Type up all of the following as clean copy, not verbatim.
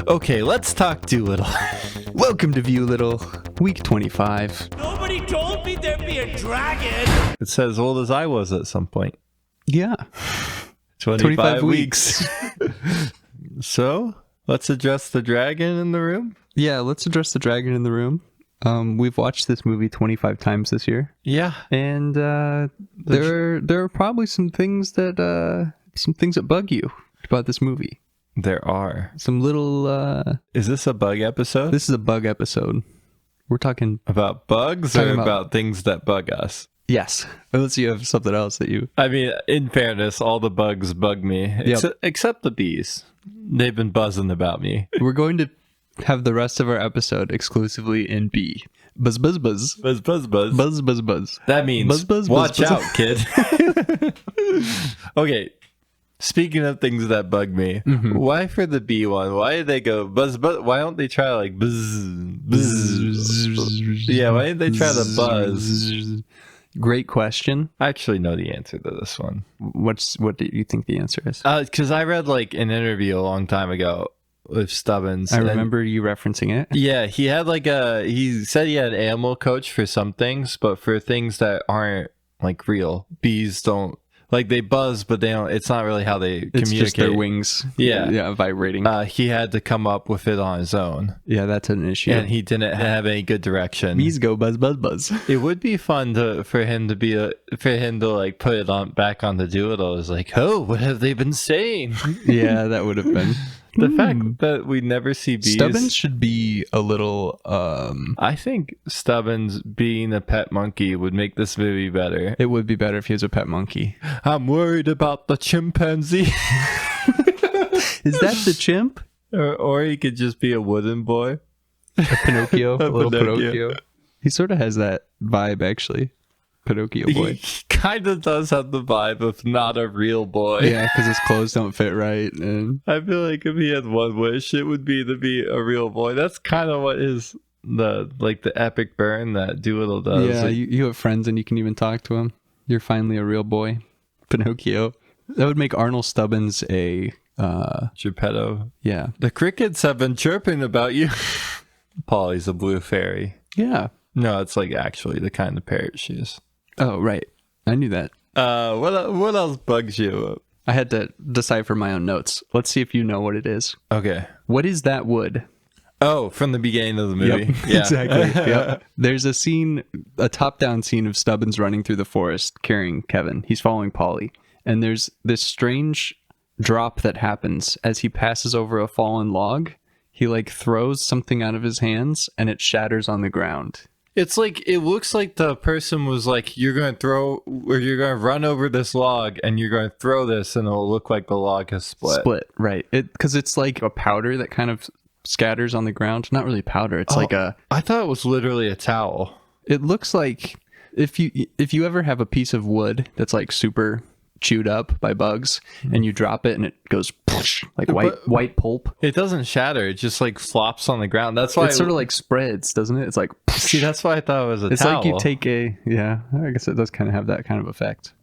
Okay, let's talk Dolittle. Welcome to Viewlittle, week 25. Nobody told me there'd be a dragon. It's as old as I was at some point. Yeah. 25 weeks. So, let's address the dragon in the room? Yeah, let's address the dragon in the room. We've watched this movie 25 times this year. Yeah. And there are probably some things that bug you about this movie. There are. Some little... Is this a bug episode? This is a bug episode. We're talking... About bugs or about things that bug us? Yes. Unless you have something else that you... I mean, in fairness, all the bugs bug me. Except the bees. They've been buzzing about me. We're going to have the rest of our episode exclusively in B. Buzz, buzz, buzz. Buzz, buzz, buzz. Buzz, buzz, buzz. That means buzz, buzz, watch buzz, out, buzz. kid. Okay. Speaking of things that bug me, why for the bee one? Why did they go buzz, buzz? Why don't they try like buzz, buzz? Yeah, why didn't they try the buzz? Great question. I actually know the answer to this one. What do you think the answer is? Because I read like an interview a long time ago with Stubbins. I remember you referencing it. Yeah, he had he said he had an animal coach for some things, but for things that aren't like real, bees don't. Like they buzz, but they don't. It's not really how they communicate. It's just their wings. Yeah, vibrating. He had to come up with it on his own. Yeah, that's an issue. And he didn't have any good direction. Bees go buzz, buzz, buzz. It would be fun for him to like put it back on the Dolittle. Is like, oh, what have they been saying? Yeah, that would have been. The fact that we never see bees. Stubbins should be a little... I think Stubbins being a pet monkey would make this movie better. It would be better if he was a pet monkey. I'm worried about the chimpanzee. Is that the chimp? Or he could just be a wooden boy. A Pinocchio. A little Pinocchio. Pinocchio. He sort of has that vibe, actually. Pinocchio boy. He kind of does have the vibe of not a real boy. Yeah, because his clothes don't fit right. And I feel like if he had one wish, it would be to be a real boy. That's kind of what is the epic burn that Dolittle does. Yeah, you have friends and you can even talk to him. You're finally a real boy. Pinocchio. That would make Arnold Stubbins a... Geppetto. Yeah. The crickets have been chirping about you. Polly's a blue fairy. Yeah. No, it's like actually the kind of parrot she is. Oh, right. I knew that. What else bugs you? I had to decipher my own notes. Let's see if you know what it is. Okay. What is that wood? Oh, from the beginning of the movie. Yep. Yeah. Exactly. Yep. There's a top-down scene of Stubbins running through the forest carrying Kevin. He's following Polly. And there's this strange drop that happens as he passes over a fallen log. He throws something out of his hands and it shatters on the ground. It's it looks like the person was like, you're going to run over this log and you're going to throw this and it'll look like the log has split. Right. Because it's like a powder that kind of scatters on the ground. Not really powder. It's I thought it was literally a towel. It looks like if you ever have a piece of wood that's super chewed up by bugs and you drop it and it goes like white pulp. It doesn't shatter. It just flops on the ground. That's why it sort of spreads, doesn't it? It's like see, that's why I thought it was a towel. It's like you take I guess it does kind of have that kind of effect.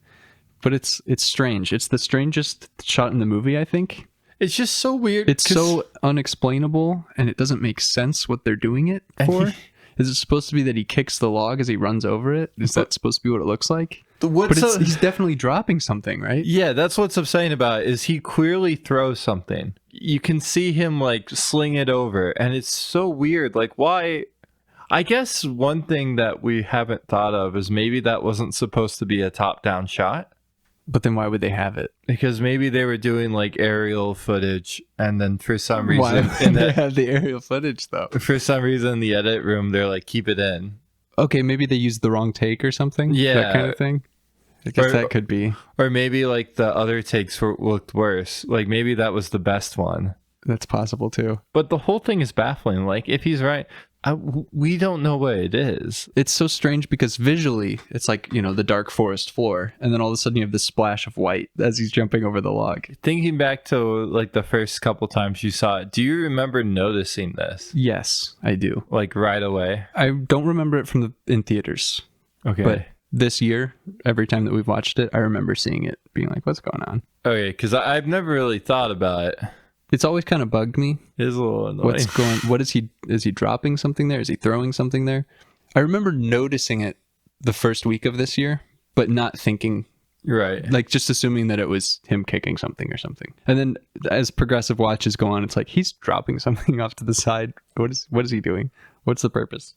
But it's strange. It's the strangest shot in the movie, I think. It's just so weird. It's so unexplainable and it doesn't make sense what they're doing it for. Is it supposed to be that he kicks the log as he runs over it? Is that supposed to be what it looks like? But he's definitely dropping something, right? Yeah, that's what's upsetting about it, is he clearly throws something. You can see him sling it over, and it's so weird. Why? I guess one thing that we haven't thought of is maybe that wasn't supposed to be a top-down shot. But then why would they have it? Because maybe they were doing aerial footage, and then for some reason... Why would they have the aerial footage, though? For some reason in the edit room, they're keep it in. Okay, maybe they used the wrong take or something? Yeah. That kind of thing? I guess that could be. Or maybe the other takes looked worse. Maybe that was the best one. That's possible too. But the whole thing is baffling. If he's right, we don't know what it is. It's so strange because visually it's the dark forest floor, and then all of a sudden you have this splash of white as he's jumping over the log. Thinking back to the first couple times you saw it, do you remember noticing this? Yes, I do. Right away? I don't remember it in theaters. Okay. But this year, every time that we've watched it, I remember seeing it, being what's going on? Okay, because I've never really thought about it. It's always kind of bugged me. It is a little annoying. What is he dropping something there? Is he throwing something there? I remember noticing it the first week of this year, but not thinking, Right. like just assuming that it was him kicking something or something. And then as progressive watches go on, it's like he's dropping something off to the side. What is he doing? What's the purpose?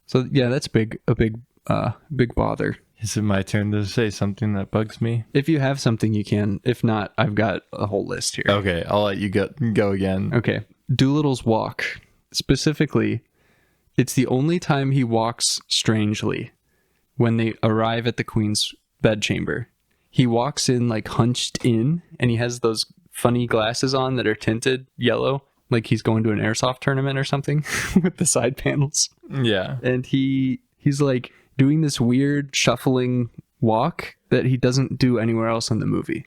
So yeah, that's a big bother. Is it my turn to say something that bugs me? If you have something, you can. If not, I've got a whole list here. Okay, I'll let you go again. Okay. Dolittle's walk. Specifically, it's the only time he walks strangely when they arrive at the Queen's bedchamber. He walks in like hunched in, and he has those funny glasses on that are tinted yellow, like he's going to an airsoft tournament or something with the side panels. Yeah. And he's like doing this weird shuffling walk that he doesn't do anywhere else in the movie.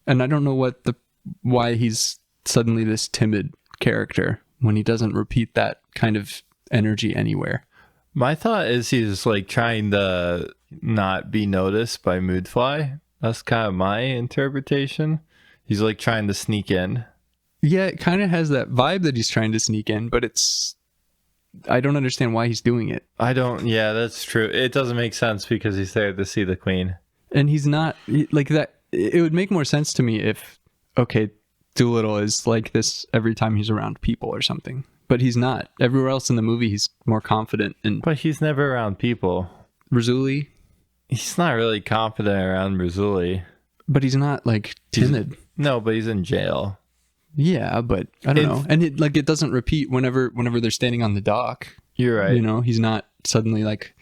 And I don't know why he's suddenly this timid character when he doesn't repeat that kind of energy anywhere. My thought is he's like trying to not be noticed by Moodfly. That's kind of my interpretation. He's like trying to sneak in. Yeah, it kind of has that vibe that he's trying to sneak in, but I don't understand why he's doing it. Yeah, that's true. It doesn't make sense because he's there to see the Queen. And he's not like that. It would make more sense to me if, okay, Dolittle is like this every time he's around people or something. But he's not. Everywhere else in the movie, he's more confident. But he's never around people. Rizzoli. He's not really confident around Rizzoli. But he's not like timid. No, but he's in jail. Yeah, but I don't know. And it doesn't repeat whenever they're standing on the dock. You're right. You know, he's not suddenly like,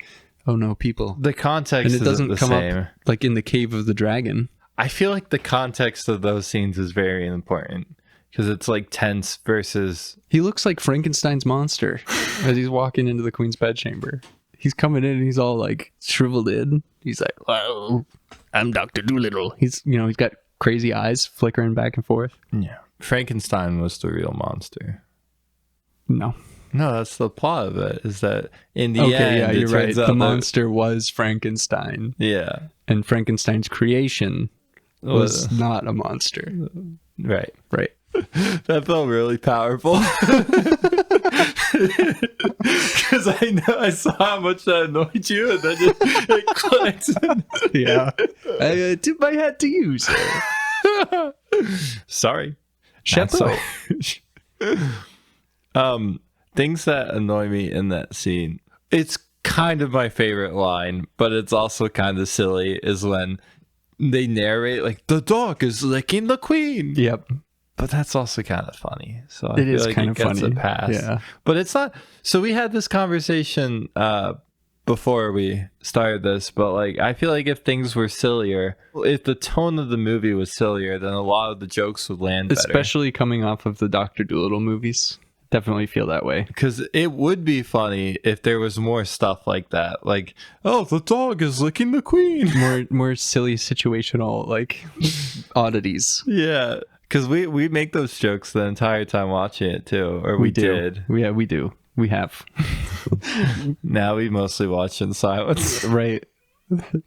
oh no, people. The context and it doesn't isn't the come same. up like in the cave of the dragon. I feel like the context of those scenes is very important because it's like tense versus. He looks like Frankenstein's monster as he's walking into the Queen's bedchamber. He's coming in and he's all like shriveled in. He's like, "Well, I'm Dr. Dolittle." He's got crazy eyes flickering back and forth. Yeah. Frankenstein was the real monster. No, that's the plot of it. Is that in the end? Yeah, you're right. The monster that... was Frankenstein. Yeah, and Frankenstein's creation was not a monster. Right. That felt really powerful because I saw how much that annoyed you, and then it clicked. Yeah, I tip my hat to you, sir. Sorry. Chapeau. Things that annoy me in that scene. It's kind of my favorite line, but it's also kind of silly, is when they narrate like the dog is licking the Queen. Yep. But that's also kind of funny. So I it feel is like kind it of gets funny. a pass. Yeah. But it's not. So we had this conversation before we started this, but like I feel like if things were sillier, if the tone of the movie was sillier, then a lot of the jokes would land better. Especially coming off of the Dr. Dolittle movies. Definitely feel that way. Because it would be funny if there was more stuff like that. Like, oh, the dog is licking the Queen. More silly situational, like, oddities. Yeah. Because we make those jokes the entire time watching it, too. Or we did. Yeah, we do. We have. Now we mostly watch in silence. Right.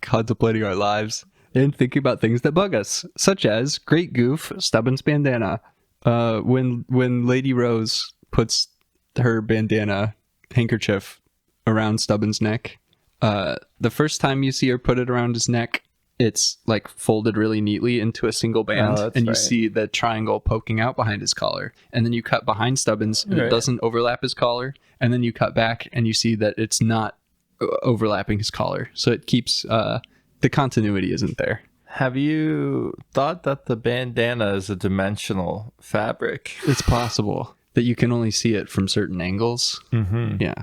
Contemplating our lives. And thinking about things that bug us. Such as Great Goof, Stubbins bandana. When Lady Rose puts her bandana handkerchief around Stubbins' neck. The first time you see her put it around his neck, it's like folded really neatly into a single band, and you see the triangle poking out behind his collar. And then you cut behind Stubbins, and it doesn't overlap his collar. And then you cut back, and you see that it's not overlapping his collar. So it keeps the continuity isn't there. Have you thought that the bandana is a dimensional fabric? It's possible that you can only see it from certain angles. Mm-hmm. Yeah.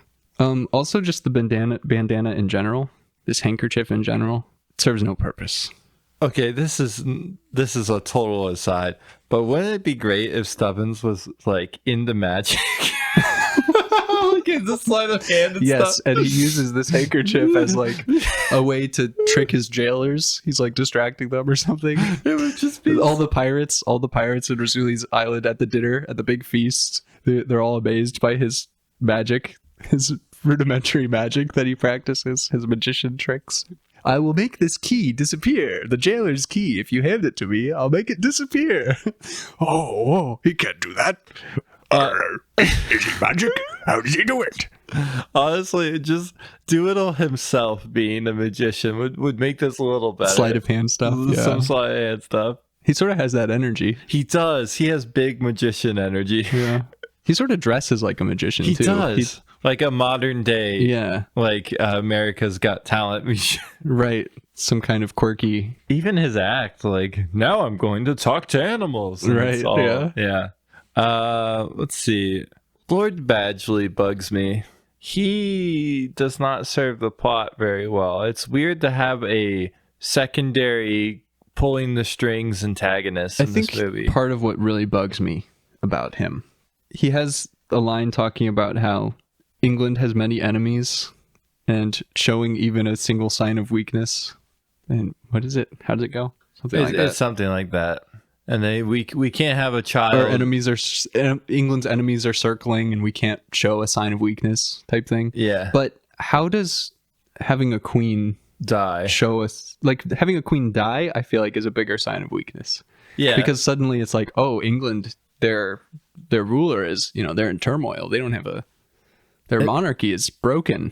Also, just the bandana in general, this handkerchief in general, serves no purpose. Okay, this is a total aside, but wouldn't it be great if Stubbins was like into magic? Like the sleight of hand and yes, stuff. And he uses this handkerchief as like a way to trick his jailers. He's like distracting them or something. It would just be all the pirates in Razzuli's island at the dinner, at the big feast. They're all amazed by his magic, his rudimentary magic that he practices, his magician tricks. I will make this key disappear. The jailer's key. If you hand it to me, I'll make it disappear. Oh, he can't do that. Is he magic? How does he do it? Honestly, just Dolittle himself being a magician would make this a little better. Sleight of hand stuff. Yeah. Some sleight of hand stuff. He sort of has that energy. He does. He has big magician energy. Yeah. He sort of dresses like a magician, He too. does. Like a modern day, Yeah. like America's Got Talent. Right. Some kind of quirky. Even his act, like, now I'm going to talk to animals. And Right, it's all- yeah. Let's see. Lord Badgley bugs me. He does not serve the plot very well. It's weird to have a secondary pulling the strings antagonist in this movie. Part of what really bugs me about him, he has a line talking about how England has many enemies and showing even a single sign of weakness. And what is it? How does it go? Something like that. It's something like that. And we can't have a child. Our enemies are England's enemies are circling, and we can't show a sign of weakness, type thing. Yeah. But how does having a queen Die. show us, like having a queen die? I feel like is a bigger sign of weakness. Yeah. Because suddenly it's like, oh, England, their ruler is, they're in turmoil. They don't have their monarchy is broken.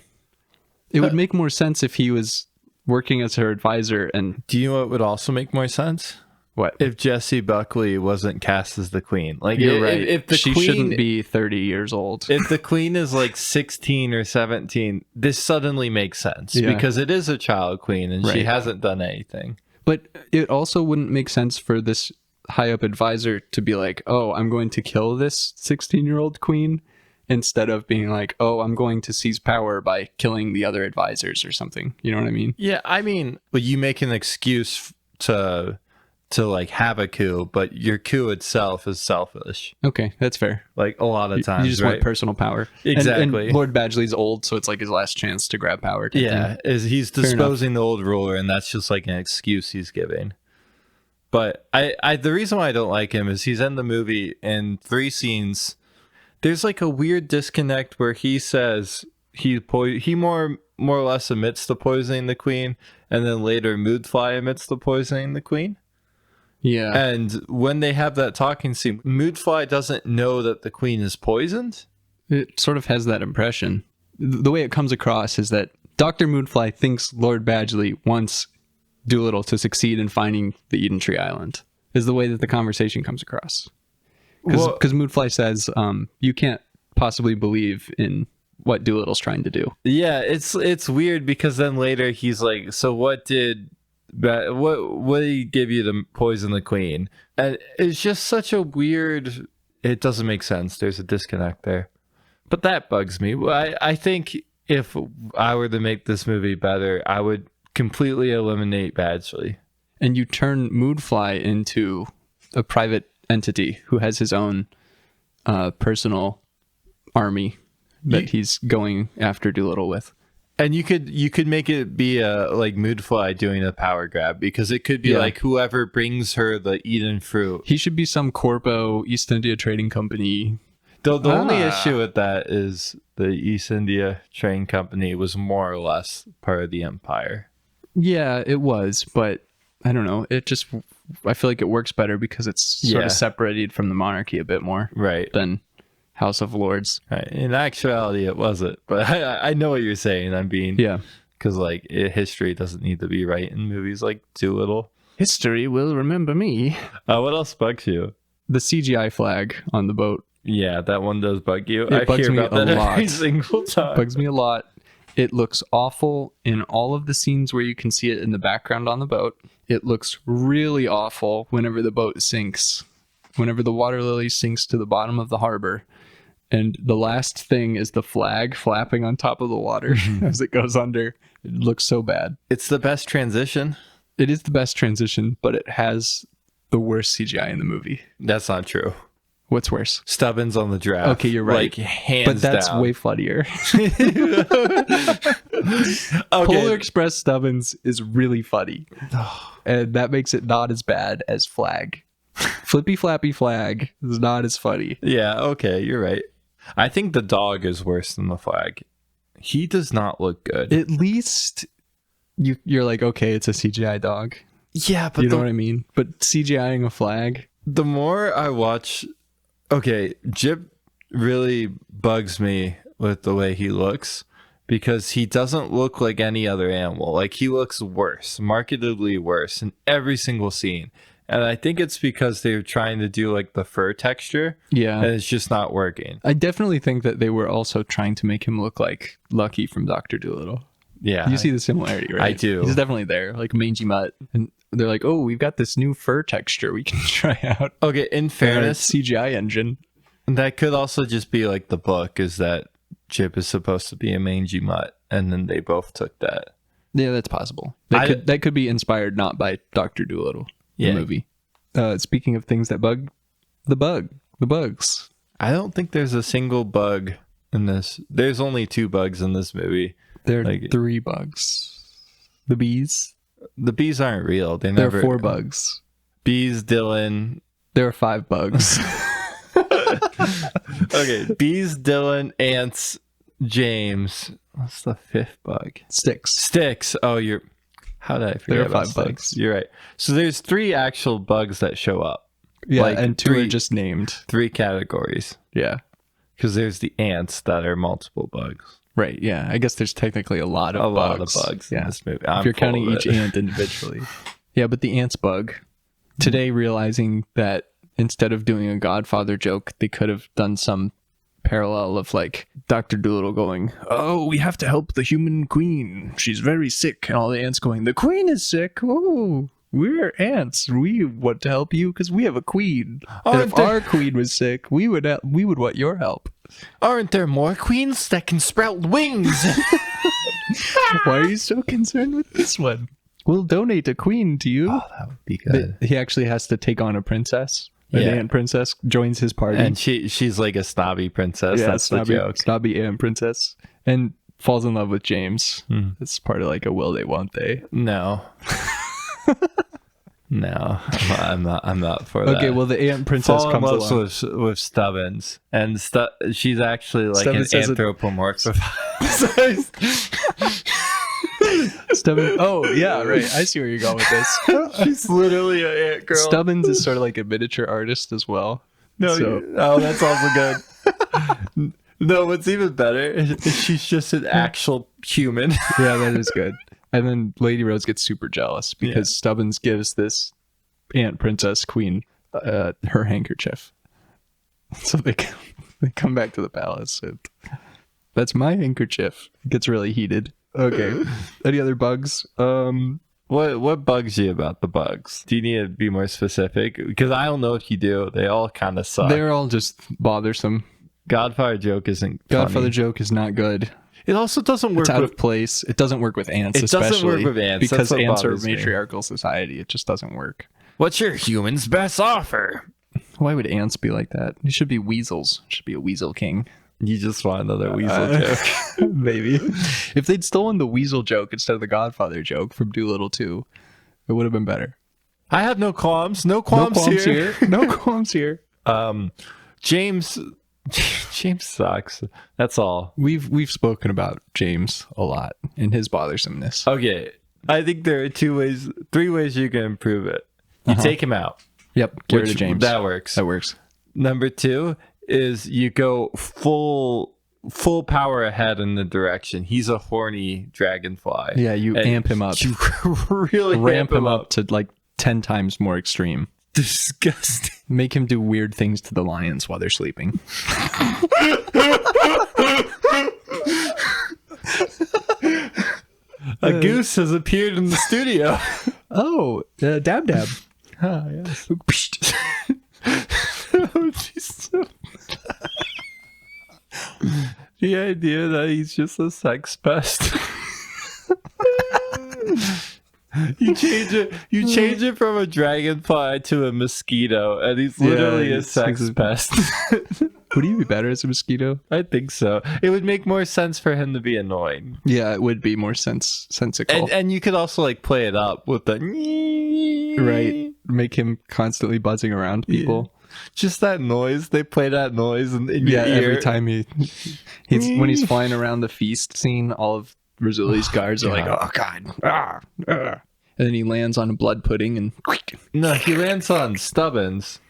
It would make more sense if he was working as her advisor. And do you know what would also make more sense? What? If Jessie Buckley wasn't cast as the queen. Like, You're right. If the she queen shouldn't be 30 years old. If the queen is like 16 or 17, this suddenly makes sense Yeah. because it is a child queen and she Right. hasn't done anything. But it also wouldn't make sense for this high up advisor to be like, oh, I'm going to kill this 16-year-old queen, instead of being like, oh, I'm going to seize power by killing the other advisors or something. You know what I mean? Yeah, I mean, well, you make an excuse to like have a coup, but your coup itself is selfish. Okay, that's fair. Like a lot of times, You just right? want personal power. Exactly. And Lord Badgley's old, so it's like his last chance to grab power. type Yeah, thing. he's disposing the old ruler, and that's just like an excuse he's giving. But I the reason why I don't like him is he's in the movie in 3 scenes. There's like a weird disconnect where he says he more or less admits to poisoning the queen, and then later Moodfly admits to poisoning the queen. Yeah. And when they have that talking scene, Moodfly doesn't know that the queen is poisoned. It sort of has that impression. The way it comes across is that Dr. Moodfly thinks Lord Badgley wants Dolittle to succeed in finding the Eden Tree Island, is the way that the conversation comes across. Because Moodfly says, you can't possibly believe in what Dolittle's trying to do. Yeah, it's weird because then later he's like, so what did he give you to poison the queen? And it's just such a weird, it doesn't make sense. There's a disconnect there. But that bugs me. I think if I were to make this movie better, I would completely eliminate Badgley. And you turn Moodfly into a private entity who has his own personal army that he's going after Dolittle with. And you could make it be a like Moodfly doing a power grab, because it could be like whoever brings her the Eden fruit. He should be some corpo East India Trading Company. The only issue with that is the East India Trading Company was more or less part of the empire. Yeah, it was, but I don't know. I feel like it works better because it's sort of separated from the monarchy a bit more, Right. than House of Lords. Right. In actuality, it wasn't. But I know what you're saying. I'm being... Yeah. Because, like, history doesn't need to be right in movies like Dolittle. History will remember me. What else bugs you? The CGI flag on the boat Yeah, that one does bug you. It bugs hear me about a that lot. every single time. bugs me a lot. It looks awful in all of the scenes where you can see it in the background on the boat. It looks really awful whenever the boat sinks, whenever the water lily sinks to the bottom of the harbor. And the last thing is the flag flapping on top of the water as it goes under. It looks so bad. It's the best transition. It is the best transition, but it has the worst CGI in the movie. That's not true. What's worse? Stubbins on the draft. Okay, you're right. Like, hands But that's down. way funnier. Okay. Polar Express Stubbins is really funny. And that makes it not as bad as Flag. Flippy Flappy Flag is not as funny. Yeah, okay, you're right. I think the dog is worse than the flag. He does not look good. At least you're like, okay, it's a CGI dog. Yeah, but You know what I mean? But CGIing a flag. the more I watch, okay, Jip really bugs me with the way he looks because he doesn't look like any other animal. Like, he looks worse, markedly worse in every single scene. And I think it's because they're trying to do like the fur texture, Yeah. and it's just not working. I definitely think that they were also trying to make him look like Lucky from Dr. Dolittle. Yeah, You see the similarity, right? I do. He's definitely there, like mangy mutt. And they're like, oh, we've got this new fur texture we can try out. Okay, in Fairness, fairness, CGI engine. that could also just be like the book is that Jip is supposed to be a mangy mutt, and then they both took that. Yeah, that's possible. I- That could be inspired not by Dr. Dolittle, Yeah. the movie. Speaking of things that bug, the bugs. I don't think there's a single bug in this. There's only 2 bugs in this movie. There are Like- 3 bugs. The bees. The bees aren't real. They There never. are 4 bugs. Bees, Dylan. There are 5 bugs. Okay, bees, Dylan, ants, James. What's the 5th bug? Sticks. Sticks. Oh, you're. How did I forget There are about 5 sticks? bugs. You're right. So there's 3 actual bugs that show up. Yeah, Like and 2 are 3 just named. 3 categories. Yeah. Because there's the ants that are multiple bugs. Right, yeah. I guess there's technically a lot of A bugs. lot of bugs in Yeah. this movie. If you're counting each ant individually. Yeah, but the ants bug. Today, realizing that instead of doing a Godfather joke, they could have done some parallel of like Dr. Dolittle going, oh, we have to help the human queen. She's very sick. And all the ants going, the queen is sick. Oh, we're ants. We want to help you because we have a queen. And Aren't if there- our queen was sick, we would want your help. Aren't there more queens that can sprout wings? Why are you so concerned with this one? We'll donate a queen to you. That would be good. He actually has to take on a princess. An Yeah. ant princess joins his party. And she's like a snobby princess. That's snobby, the joke. snobby ant princess. And falls in love with James. Hmm. It's part of like a will they, won't they. No. No, I'm not for that. Okay, well, the ant princess Fall in comes love along. with Stubbins, and she's actually like Stubbins an has a- anthropomorphic. Stubbins. Oh, yeah, right. I see where you're going with this. She's literally an ant girl. Stubbins is sort of like a miniature artist as well. No, so- oh, that's also good. No, what's even better is she's just an actual human. Yeah, that is good. And then Lady Rose gets super jealous because Stubbins gives this ant princess queen her handkerchief. So they come back to the palace. And that's my handkerchief. It gets really heated. Okay. Any other bugs? What bugs you about the bugs? Do you need to be more specific? Because I don't know if you do. They all kind of suck. They're all just bothersome. Godfather joke isn't Godfather funny. joke is not good. It also doesn't work It's out with of place. It doesn't work with ants, It doesn't especially. work with ants. Because That's what ants are a bothers me. matriarchal society. It just doesn't work. what's your human's best offer? Why would ants be like that? It should be weasels. It should be a weasel king. You just want another weasel joke. Maybe. If they'd stolen the weasel joke instead of the Godfather joke from Dolittle 2, it would have been better. I have no qualms. No qualms, here. No qualms here. James sucks. That's all. We've spoken about James a lot and his bothersomeness. Okay. I think there are 3 ways you can improve it. You take him out. Yep. Get rid of James. That works. That works. Number 2 is you go full power ahead in the direction. He's a horny dragonfly. Yeah, you And amp him up. You really Ramp him up to like 10 times more extreme. Disgusting. Make him do weird things to the lions while they're sleeping. A goose has appeared in the studio. Oh, Dab Dab. Ah, yes. The idea that he's just a sex pest. You change it from a dragonfly to a mosquito, and he's literally a he's sex a- pest. Would he be better as a mosquito? I think so. It would make more sense for him to be annoying. Yeah, it would be more sensical. And you could also like play it up with the Right. Make him constantly buzzing around people. Just that noise. They play that noise in your Yeah, ear. every time he's when he's flying around the feast scene, all of Rizzuli's guards are like, oh god. And then he lands on a blood pudding and No, he lands on Stubbins.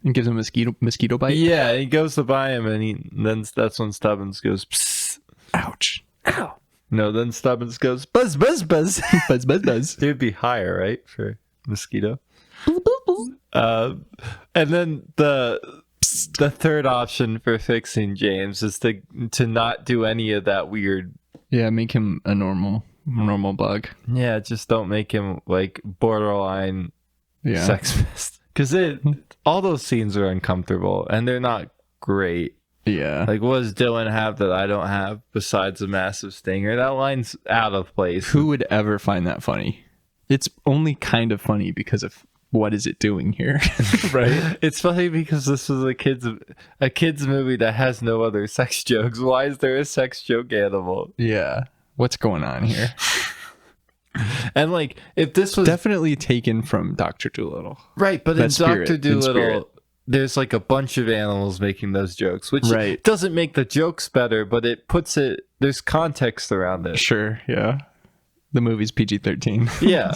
and gives him a mosquito bite. Yeah, he goes to buy him, and then that's when Stubbins goes, psst. Ouch. Ow. No, then Stubbins goes, buzz, buzz, buzz. Buzz, buzz, buzz. It'd be higher, right, for mosquito? And then the third option for fixing James is to not do any of that weird. Yeah, make him a normal bug. Yeah, just don't make him like borderline sexist. Because all those scenes are uncomfortable and they're not great. Yeah. Like, what does Dylan have that I don't have besides a massive stinger? That line's out of place. Who would ever find that funny? It's only kind of funny because of what is it doing here? Right? It's funny because this is a kids movie that has no other sex jokes. Why is there a sex joke animal? Yeah. What's going on here? And like, if this was Definitely taken from Dr. Dolittle. right, but That in spirit, Dr. in spirit. Dolittle, there's like a bunch of animals making those jokes, which Right. doesn't make the jokes better, but it puts it. There's context around it. Sure, yeah. The movie's PG-13. Yeah.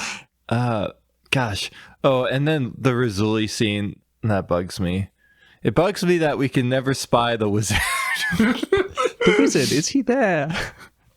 Gosh. Oh, and then the Rizzoli scene, that bugs me. It bugs me that we can never spy the wizard. The wizard, is he there?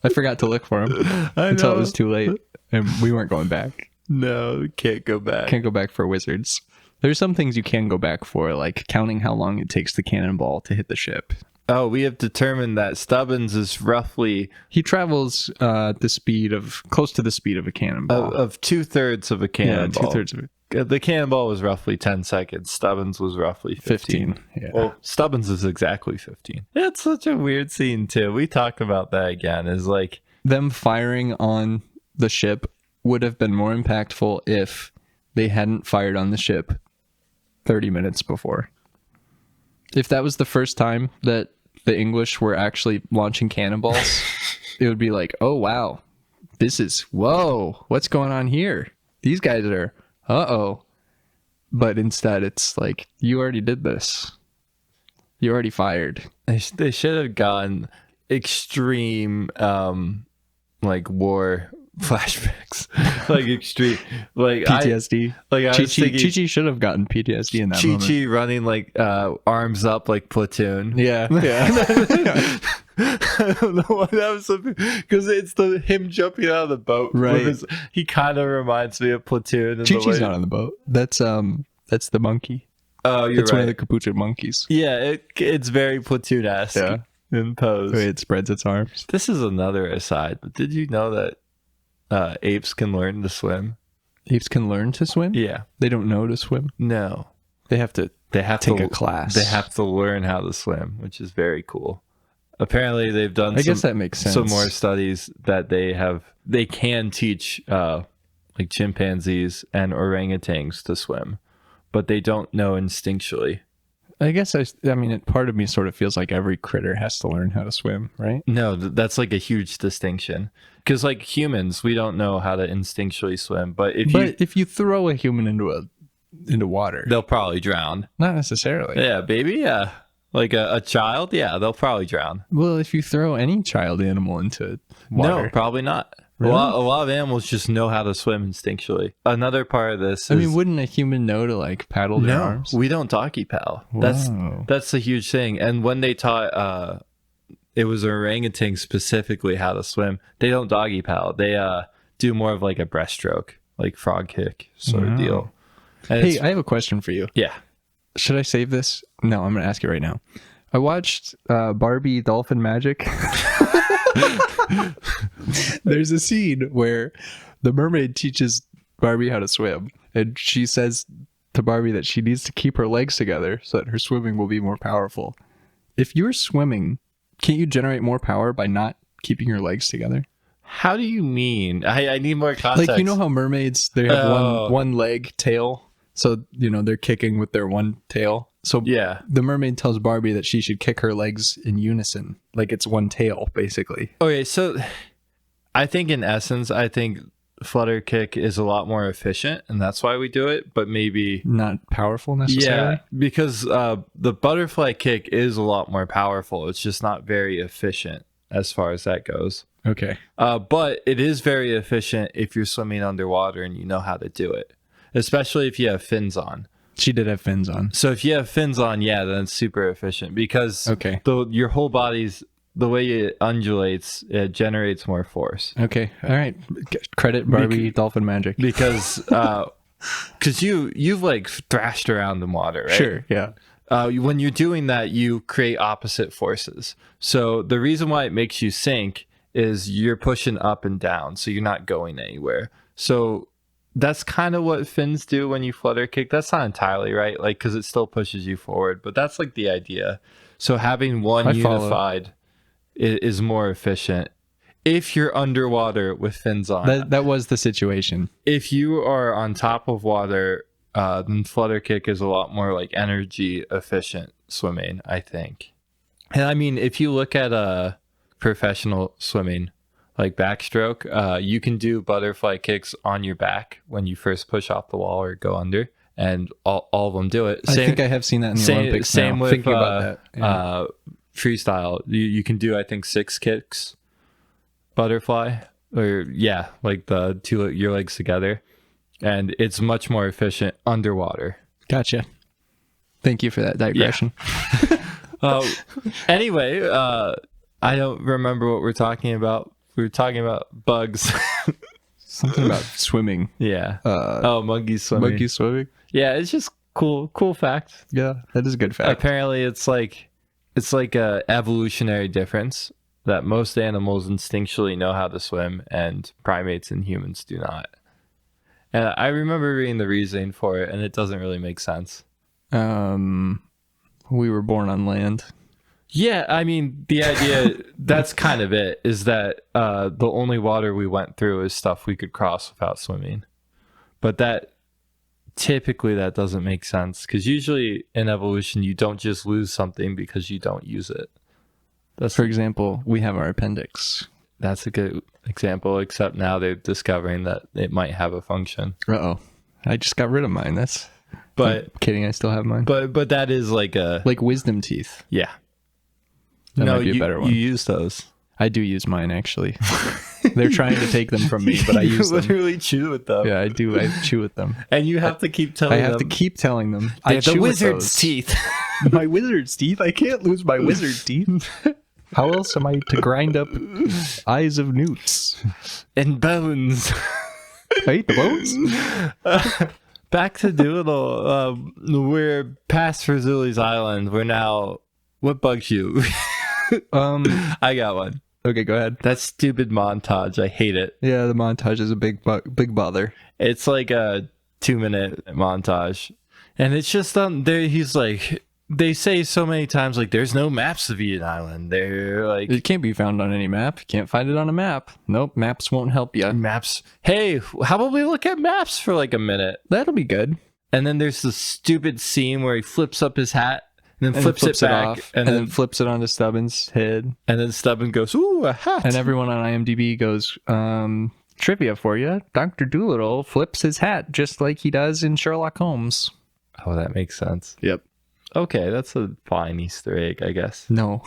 I forgot to look for him until it was too late, and we weren't going back. No, can't go back. Can't go back for wizards. There's some things you can go back for, like counting how long it takes the cannonball to hit the ship. Oh, we have determined that Stubbins is roughly He travels the speed of close to the speed of a cannonball. of 2/3 of a cannonball. Yeah, 2/3 of it. The cannonball was roughly 10 seconds. Stubbins was roughly 15. Yeah. Well, Stubbins is exactly 15. It's such a weird scene, too. We talked about that again. Is like, Them firing on the ship would have been more impactful if they hadn't fired on the ship 30 minutes before. If that was the first time that the English were actually launching cannonballs, it would be like, oh, wow, whoa, what's going on here? These guys are, uh-oh. But instead, it's like, you already did this. You already fired. they should have gone extreme, like, war flashbacks. Like, extreme. Like, PTSD. I was thinking Chi-Chi should have gotten PTSD in that moment. Chi-Chi running, like, arms up like Platoon. Yeah. I don't know why that was something, because it's him jumping out of the boat. Right. He kind of reminds me of Platoon. Chi-Chi's not on the boat. That's the monkey. Oh, you're It's right. one of the capuchin monkeys. Yeah, it's very Platoon-esque in pose. The way it spreads its arms. This is another aside, but did you know that apes can learn to swim? Apes can learn to swim? Yeah. They don't know to swim. No. They have to take a class. They have to learn how to swim, which is very cool. Apparently, they've done I guess that makes sense. some more studies that they can teach like chimpanzees and orangutans to swim, but they don't know instinctually. I guess I mean, part of me sort of feels like every critter has to learn how to swim, right? No, that's like a huge distinction. Because like humans, we don't know how to instinctually swim, but if you throw a human into water, they'll probably drown. not necessarily. Yeah, baby, yeah. Like a child, yeah, they'll probably drown. Well, if you throw any child animal into water, No, probably not. Really? A lot of animals just know how to swim instinctually. Another part of this is... I mean, wouldn't a human know to like paddle their arms? we don't doggy paddle. Whoa. That's the huge thing. And when they taught, it was orangutan specifically how to swim, they don't doggy paddle. They do more of like a breaststroke, like frog kick sort of deal. And Hey, I have a question for you. yeah. Should I save this? No, I'm going to ask you right now. I watched Barbie Dolphin Magic. There's a scene where the mermaid teaches Barbie how to swim, and she says to Barbie that she needs to keep her legs together so that her swimming will be more powerful. If you're swimming, can't you generate more power by not keeping your legs together? How do you mean? I need more context. Like, you know how mermaids, they have Oh. one leg tail? So, they're kicking with their one tail. So Yeah. the mermaid tells Barbie that she should kick her legs in unison. Like it's one tail, basically. Okay, so I think in essence, flutter kick is a lot more efficient, and that's why we do it, but maybe... Not powerful necessarily. Yeah, because the butterfly kick is a lot more powerful. It's just not very efficient. as far as that goes. Okay. But it is very efficient if you're swimming underwater and you know how to do it, especially if you have fins on. She did have fins on. So if you have fins on, yeah, then it's super efficient because your whole body's, the way it undulates, it generates more force. Okay. All right. Credit Barbie Dolphin Magic. Because you've like thrashed around in water, right? Sure, yeah. When you're doing that, you create opposite forces. So the reason why it makes you sink is you're pushing up and down, so you're not going anywhere. So that's kind of what fins do when you flutter kick. That's not entirely right, like, because it still pushes you forward, but that's like the idea. So having one unified is more efficient if you're underwater with fins on. That was the situation. If you are on top of water, then flutter kick is a lot more like energy efficient swimming, I think. And I mean, if you look at professional swimming, like backstroke, you can do butterfly kicks on your back when you first push off the wall or go under, and all of them do it. I think I have seen that in the Olympics. Same now, with thinking about that. Freestyle. You can do, I think, 6 kicks butterfly, or like the your legs together, and it's much more efficient underwater. Gotcha. Thank you for that digression. Yeah. Anyway, I don't remember what we're talking about. We were talking about bugs. Something about swimming. Yeah. Monkeys swimming. Monkeys swimming. Yeah, it's just cool fact. Yeah, that is a good fact. Apparently, it's like a evolutionary difference that most animals instinctually know how to swim, and primates and humans do not. And I remember reading the reasoning for it, and it doesn't really make sense. We were born on land. Yeah, I mean, the idea, that's kind of it, is that the only water we went through is stuff we could cross without swimming. But typically that doesn't make sense, because usually in evolution, you don't just lose something because you don't use it. For example, we have our appendix. That's a good example, except now they're discovering that it might have a function. Uh-oh. I just got rid of mine. But I'm kidding, I still have mine. But that is like wisdom teeth. Yeah. That might be a better one. You use those. I do use mine, actually. They're trying to take them from me, but I use them. You literally chew with them. Yeah, I do. I chew with them. And you have to keep telling them. I have to keep telling them. I chew the wizard's teeth. My wizard's teeth? I can't lose my wizard teeth. How else am I to grind up eyes of newts? And bones. I eat the bones? Back to Dolittle. We're past Fazzuli's Island. We're now... What bugs you? I got one. Okay, go ahead. That stupid montage. I hate it. Yeah, the montage is a big bother. It's like a 2-minute montage. And it's just there. He's like... They say so many times, like, there's no maps of Eden Island. They're like... It can't be found on any map. You can't find it on a map. Nope, maps won't help you. Maps. Hey, how about we look at maps for like a minute? That'll be good. And then there's this stupid scene where he flips up his hat, and then flips it back, off, and then flips it onto Stubbins' head. And then Stubbins goes, ooh, a hat. And everyone on IMDb goes, trivia for you. Dr. Dolittle flips his hat just like he does in Sherlock Holmes. Oh, that makes sense. Yep. Okay, that's a fine Easter egg, I guess. No,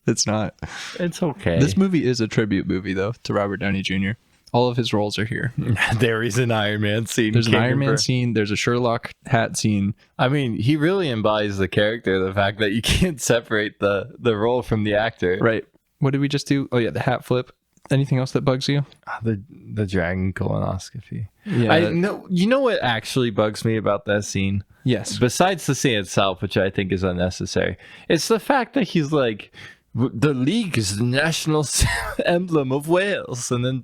it's not. It's okay. This movie is a tribute movie, though, to Robert Downey Jr. All of his roles are here. There is an Iron Man scene. There's an Iron Man scene. There's a Sherlock hat scene. I mean, he really embodies the character, the fact that you can't separate the role from the actor. Right. What did we just do? Oh, yeah, the hat flip. Anything else that bugs you? The dragon colonoscopy. Yeah. You know what actually bugs me about that scene? Yes. Besides the scene itself, which I think is unnecessary, it's the fact that he's like, the league is the national emblem of Wales. And then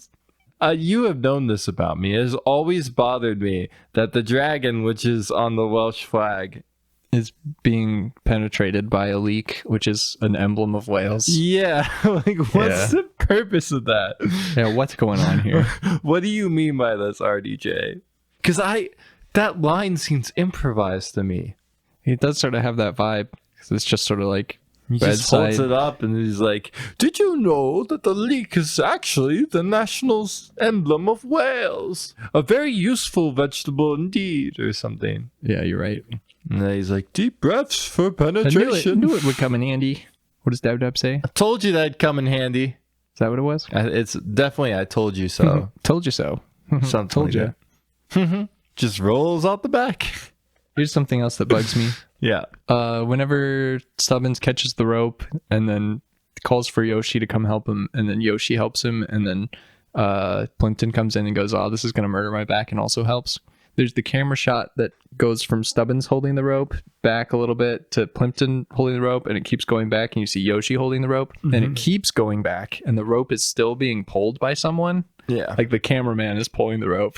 you have known this about me. It has always bothered me that the dragon, which is on the Welsh flag, is being penetrated by a leek, which is an emblem of Wales. Yeah. Like, what's the purpose of that? Yeah, what's going on here? What do you mean by this, RDJ? Because that line seems improvised to me. It does sort of have that vibe. It's just sort of like he just holds it up and he's like, did you know that the leek is actually the national emblem of Wales? A very useful vegetable indeed, or something. Yeah, you're right. And then he's like, deep breaths for penetration. I knew it would come in handy. What does Dab Dab say? I told you that'd come in handy. Is that what it was? It's definitely I told you so. Told you so. Something Told like you. that. Just rolls out the back. Here's something else that bugs me. Yeah. Whenever Stubbins catches the rope and then calls for Yoshi to come help him, and then Yoshi helps him, and then Plimpton comes in and goes, "Oh, this is going to murder my back," and also helps. There's the camera shot that goes from Stubbins holding the rope back a little bit to Plimpton holding the rope, and it keeps going back, and you see Yoshi holding the rope, and it keeps going back, and the rope is still being pulled by someone. Yeah. Like the cameraman is pulling the rope.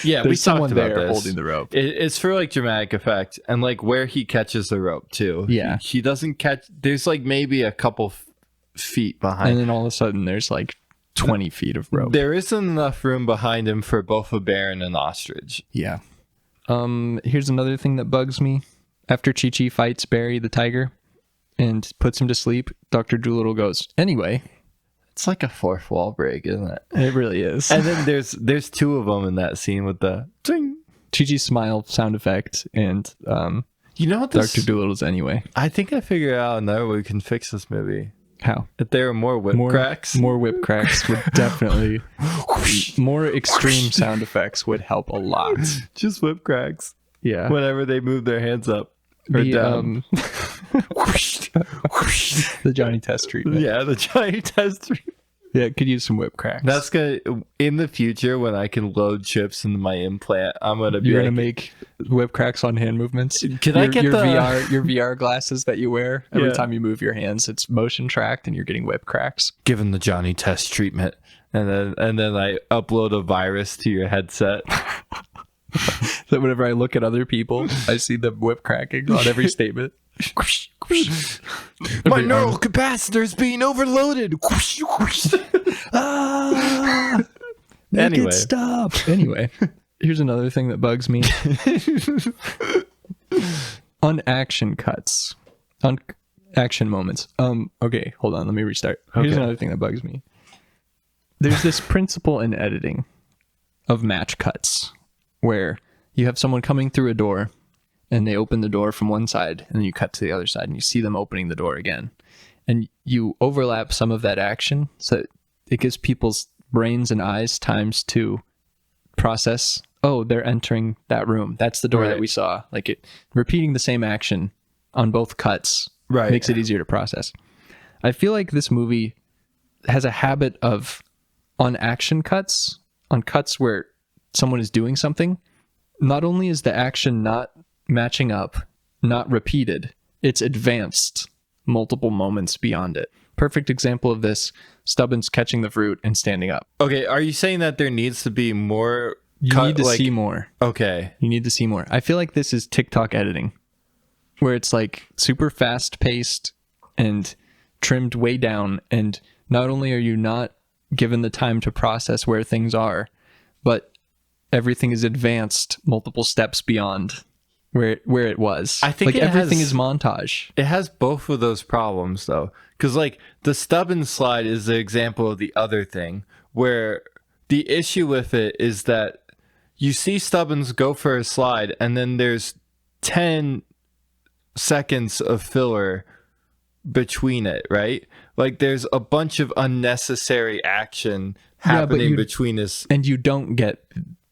Yeah, There's we someone talked about there this. holding the rope. It's for like dramatic effect and like where he catches the rope too. Yeah. He doesn't catch. There's like maybe a couple feet behind. And then all of a sudden there's like 20 feet of rope. There isn't enough room behind him for both a bear and an ostrich. Yeah. Here's another thing that bugs me. After Chi-Chi fights Barry the tiger and puts him to sleep, Dr. Dolittle goes, "Anyway." It's like a fourth wall break, isn't it? It really is. And then there's two of them in that scene with the ding. Chi-Chi's smile sound effect and You know what this? Dr. Dolittle's "Anyway." I think I figured out another way we can fix this movie. How? If there are more whip cracks. More whip cracks would definitely... more extreme sound effects would help a lot. Just whip cracks. Yeah. Whenever they move their hands up or down. The Johnny Test treatment. Yeah, the Johnny Test treatment. Yeah, it could use some whip cracks. That's gonna in the future when I can load chips into my implant. I'm gonna be You're like, gonna make whip cracks on hand movements. Can I get your the- VR glasses that you wear every Yeah. time you move your hands? It's motion tracked, and you're getting whip cracks. given the Johnny Test treatment, and then I upload a virus to your headset. So whenever I look at other people, I see the whip cracking on every statement. My neural capacitor is being overloaded. Anyway. Stop. Anyway, here's another thing that bugs me. On action cuts. On action moments. Okay, hold on, let me restart. Here's Okay. another thing that bugs me. There's this principle in editing of match cuts where you have someone coming through a door and they open the door from one side and then you cut to the other side and you see them opening the door again. And you overlap some of that action so it gives people's brains and eyes times to process, oh, they're entering that room. That's the door that Right. we saw. Like it repeating the same action on both cuts Right. makes it easier to process. I feel like this movie has a habit of on action cuts, on cuts where someone is doing something, not only is the action not matching up, not repeated, it's advanced multiple moments beyond it. Perfect example of this, Stubbins catching the fruit and standing up. Okay, are you saying that there needs to be more? You need to see more. Okay, You need to see more. I feel like this is TikTok editing, where it's like super fast paced and trimmed way down. And not only are you not given the time to process where things are, but everything is advanced multiple steps beyond where it was. I think like it everything has- is montage. it has both of those problems though, because like the Stubbins slide is the example of the other thing, where the issue with it is that you see Stubbins go for a slide, and then there's 10 seconds of filler between it, right? Like there's a bunch of unnecessary action but happening you- between his. And you don't get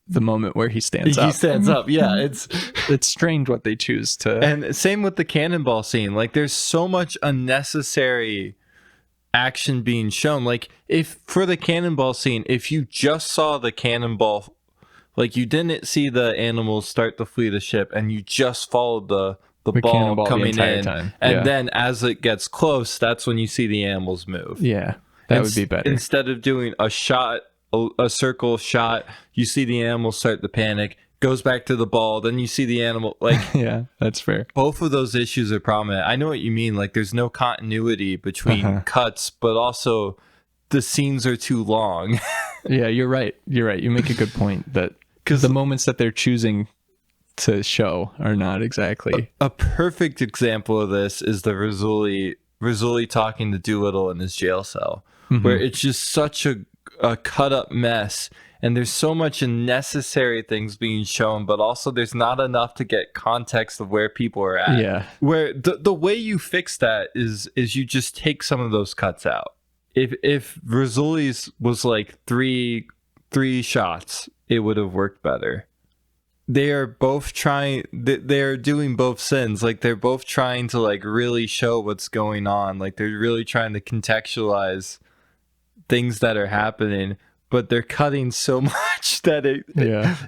the moment where he stands He up. stands up, yeah. It's It's strange what they choose to. and same with the cannonball scene. Like there's so much unnecessary action being shown. Like if for the cannonball scene, if you just saw the cannonball, like you didn't see the animals start to flee the ship, and you just followed the ball cannonball the coming entire in, time. and Yeah. then as it gets close, that's when you see the animals move. Yeah, that would Ins- be better. Instead of doing a shot, a circle shot, you see the animals start to panic, goes back to the ball, then you see the animal. Like Yeah, that's fair. both of those issues are prominent. I know what you mean. Like there's no continuity between cuts, but also the scenes are too long. Yeah, you're right. You're right. You make a good point that because the moments that they're choosing to show are not exactly. A perfect example of this is the Rizzoli talking to Dolittle in his jail cell, where it's just such a cut up mess, and there's so much unnecessary things being shown, but also there's not enough to get context of where people are at. Yeah. Where the way you fix that is you just take some of those cuts out. If Rizzoli's was like three shots, it would have worked better. They are both trying, they're doing both sins. Like, they're both trying to like really show what's going on. Like, they're really trying to contextualize things that are happening, but they're cutting so much that it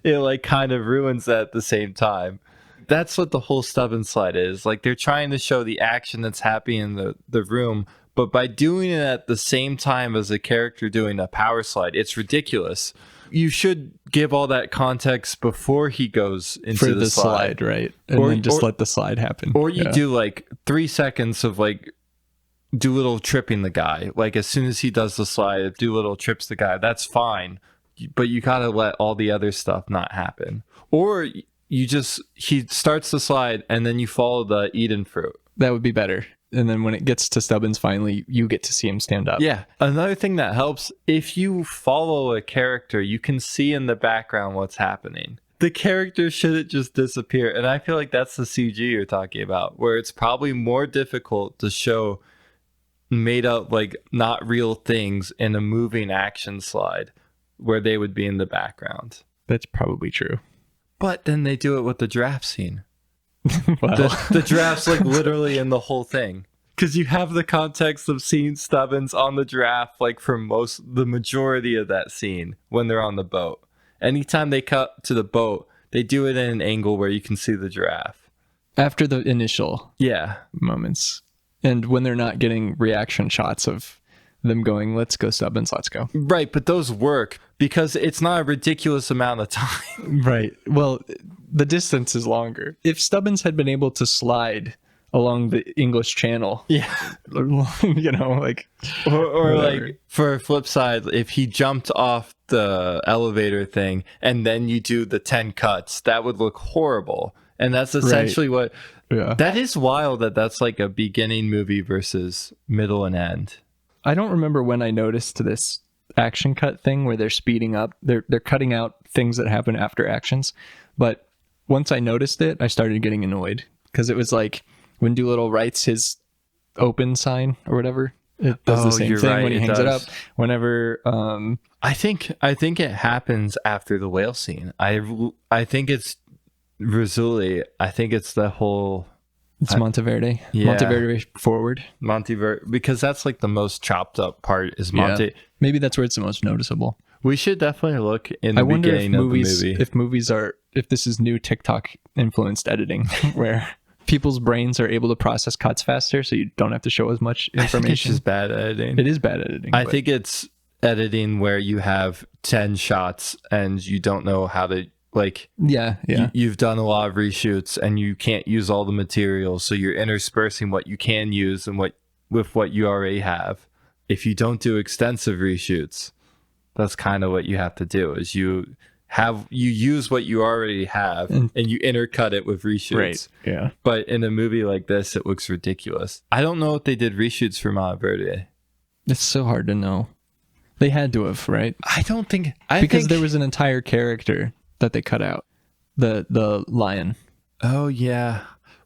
like kind of ruins that at the same time. That's what the whole Stubbins slide is. Like, they're trying to show the action that's happening in the room, but by doing it at the same time as a character doing a power slide, it's ridiculous. You should give all that context before he goes into the slide, right? And then just let the slide happen. Or you do like 3 seconds of like Dolittle tripping the guy. Like, as soon as he does the slide, if Dolittle trips the guy, that's fine. But you gotta let all the other stuff not happen. Or he starts the slide and then you follow the Eden fruit. That would be better. And then when it gets to Stubbins, finally, you get to see him stand up. Yeah. Another thing that helps, if you follow a character, you can see in the background what's happening. The character shouldn't just disappear. And I feel like that's the CG you're talking about, where it's probably more difficult to show made up, like, not real things in a moving action slide where they would be in the background. That's probably true. But then they do it with the giraffe scene. Well. The giraffe's like literally in the whole thing, because you have the context of seeing Stubbins on the giraffe like for the majority of that scene when they're on the boat. Anytime they cut to the boat, they do it in an angle where you can see the giraffe after the initial moments, and when they're not getting reaction shots of them going, let's go Stubbins, let's go. Right, but those work because it's not a ridiculous amount of time. Right. Well, the distance is longer. If Stubbins had been able to slide along the English Channel, you know, like, or like, for a flip side, if he jumped off the elevator thing and then you do the 10 cuts, that would look horrible. And that's essentially what that is wild. That's like a beginning movie versus middle and end. I don't remember when I noticed this action cut thing where they're speeding up. They're cutting out things that happen after actions. But once I noticed it, I started getting annoyed because it was like when Dolittle writes his open sign or whatever, it does the same thing when he hangs it up. Whenever I think it happens after the whale scene. I think it's Rizzoli. I think it's the whole. It's Monteverde. Yeah. Monteverde forward. Monteverde, because that's like the most chopped up part is Monte. Yeah. Maybe that's where it's the most noticeable. We should definitely look in the beginning of the movie. If this is new TikTok influenced editing, where people's brains are able to process cuts faster, so you don't have to show as much information. I think it's just bad editing. It is bad editing. I think it's editing where you have 10 shots and you don't know how to. Like, you've done a lot of reshoots and you can't use all the materials, so you're interspersing what you can use and with what you already have. If you don't do extensive reshoots, that's kind of what you have to do. Is you use what you already have and you intercut it with reshoots. Right. Yeah. But in a movie like this, it looks ridiculous. I don't know if they did reshoots for Monteverde. It's so hard to know. They had to have, right? I don't think because there was an entire character that they cut out, the lion. Oh yeah.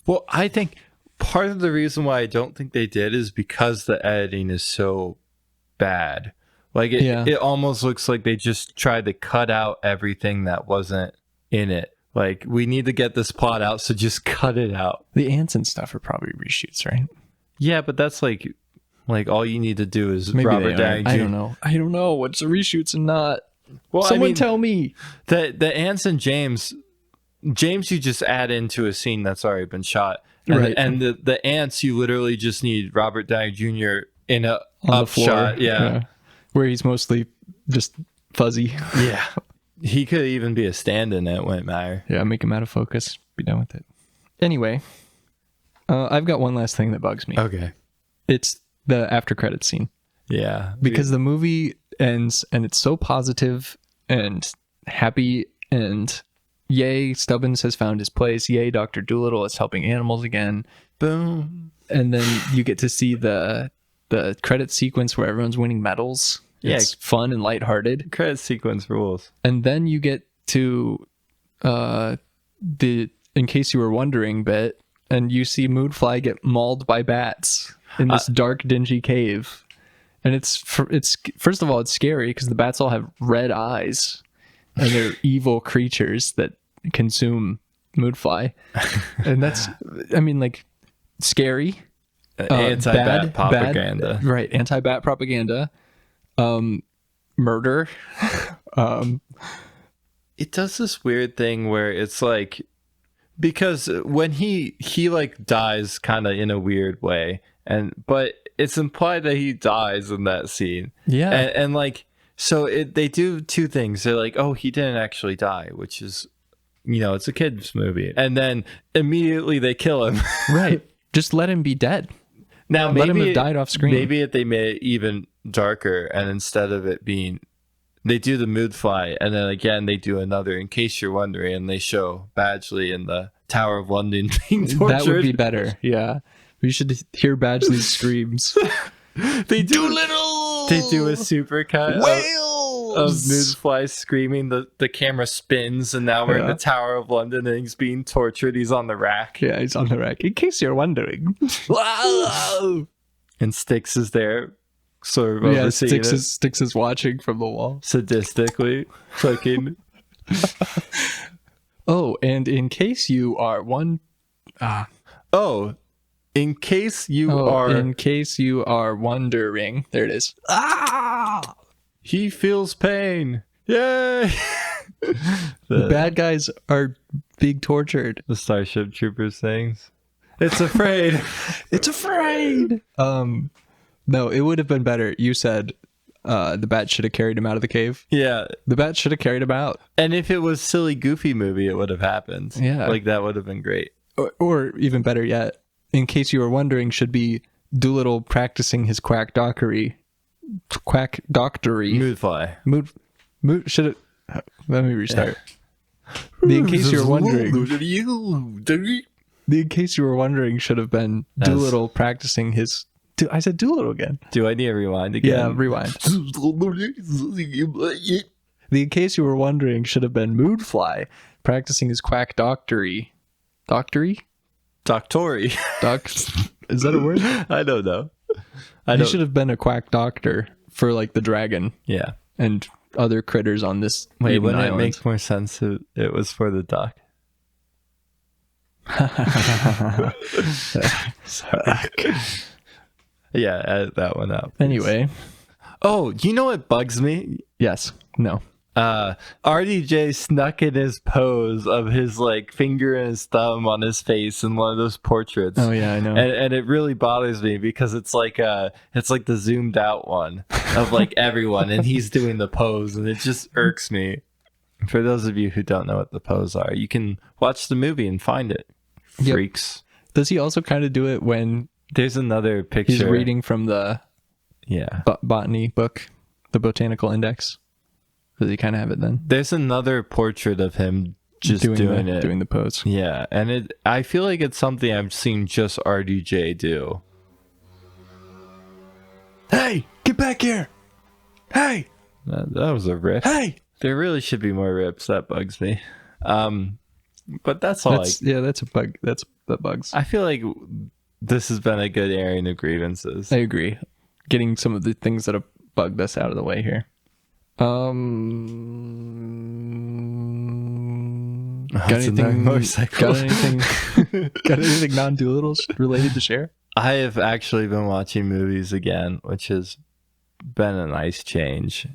Well, I think part of the reason why I don't think they did is because the editing is so bad. Like it almost looks like they just tried to cut out everything that wasn't in it. Like, we need to get this plot out, so just cut it out. The ants and stuff are probably reshoots, right? Yeah, but that's like all you need to do is maybe Robert Downey Jr. I don't know what's the reshoots and not. Well, someone tell me. The ants and James you just add into a scene that's already been shot. And, right. And the ants, you literally just need Robert Downey Jr. in a on up shot. Yeah. Where he's mostly just fuzzy. Yeah. He could even be a stand-in, it wouldn't matter. Yeah, make him out of focus. Be done with it. Anyway, I've got one last thing that bugs me. Okay. It's the after credits scene. Yeah. Because the movie ends and it's so positive and happy and yay, Stubbins has found his place. Yay, Dr. Dolittle is helping animals again. Boom. And then you get to see the credit sequence where everyone's winning medals Yeah. It's fun and lighthearted. Credit sequence rules. And then you get to the in case you were wondering bit, and you see Moodfly get mauled by bats in this dark, dingy cave. And it's first of all, it's scary because the bats all have red eyes, and they're evil creatures that consume Moodfly. And that's, I mean, like, scary. Anti-bat propaganda. Right, anti-bat propaganda. Murder. It does this weird thing where it's like, because when he like dies kind of in a weird way, but it's implied that he dies in that scene. Yeah. And like, so they do two things. They're like, oh, he didn't actually die, which is, it's a kid's movie. And then immediately they kill him. Right. Just let him be dead. Now, let him have died off screen. Maybe if they made it even darker, and instead of it being, they do the Moodfly, and then again they do another, in case you're wondering, and they show Badgley in the Tower of London being tortured. That would be better. Yeah, we should hear Badgley's screams. They do Dolittle! They do a supercut Whales! of Moodfly screaming. The camera spins, and now we're in the Tower of London, and he's being tortured. He's on the rack. Yeah, he's on the rack. In case you're wondering. Wow! And Styx is there, sort of overseeing it. Styx is watching from the wall. Sadistically clicking. Oh, and in case you are in case you are wondering, there it is. He feels pain. Yay! The bad guys are being tortured. The Starship Troopers things. It's afraid. It's afraid. No, it would have been better. You said the bat should have carried him out of the cave. Yeah. The bat should have carried him out. And if it was silly, goofy movie, it would have happened. Yeah. Like, that would have been great. Or even better yet, in case you were wondering, should be Dolittle practicing his quack doctory. Moodfly. Mood should it? Let me restart. In case you were wondering, should have been Dolittle practicing his. I said Dolittle again. Do I need to rewind again? Yeah, rewind. In case you were wondering, should have been Moodfly practicing his quack doctory. Doctory? Doctory. Is that a word? I don't know. He should have been a quack doctor for like the dragon. Yeah. And other critters on this. Wait, wouldn't island. it make more sense if it was for the duck? Sorry. Yeah, edit that one out. Anyway. Oh, you know what bugs me? Yes. No. RDJ snuck in his pose of his like finger and his thumb on his face in one of those portraits. Oh yeah, I know. And it really bothers me because it's like the zoomed out one of like everyone, and he's doing the pose, and it just irks me. For those of you who don't know what the pose are, you can watch the movie and find it. Freaks. Yep. Does he also kind of do it when there's another picture? He's reading from the botany book, the Botanical Index. Does he kind of have it then? There's another portrait of him just doing the pose. Yeah, and I feel like it's something I've seen just RDJ do. Hey, get back here! Hey, that was a rip. Hey, there really should be more rips. That bugs me. But that's all. That's a bug. That bugs. I feel like this has been a good airing of grievances. I agree. Getting some of the things that have bugged us out of the way here. Got anything non-Dolittle related to share? I have actually been watching movies again, which has been a nice change.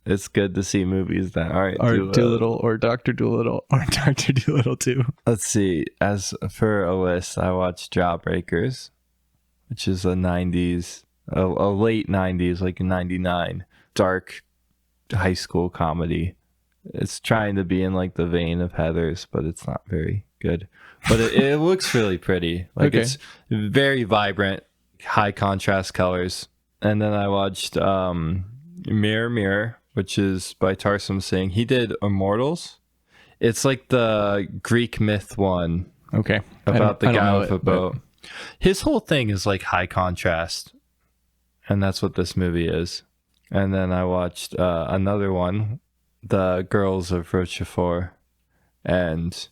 It's good to see movies that aren't Dolittle or Dr. Dolittle or Dr. Dolittle 2. Let's see. As for a list, I watched Jawbreakers, which is a late 90s, like a 99, dark high school comedy. It's trying to be in like the vein of Heathers, but it's not very good. But it looks really pretty. Like It's very vibrant, high contrast colors. And then I watched Mirror Mirror, which is by Tarsum Singh. He did Immortals. It's like the Greek myth one. Okay. About the guy with a boat. His whole thing is like high contrast. And that's what this movie is. And then I watched another one, The Girls of Rochefort. And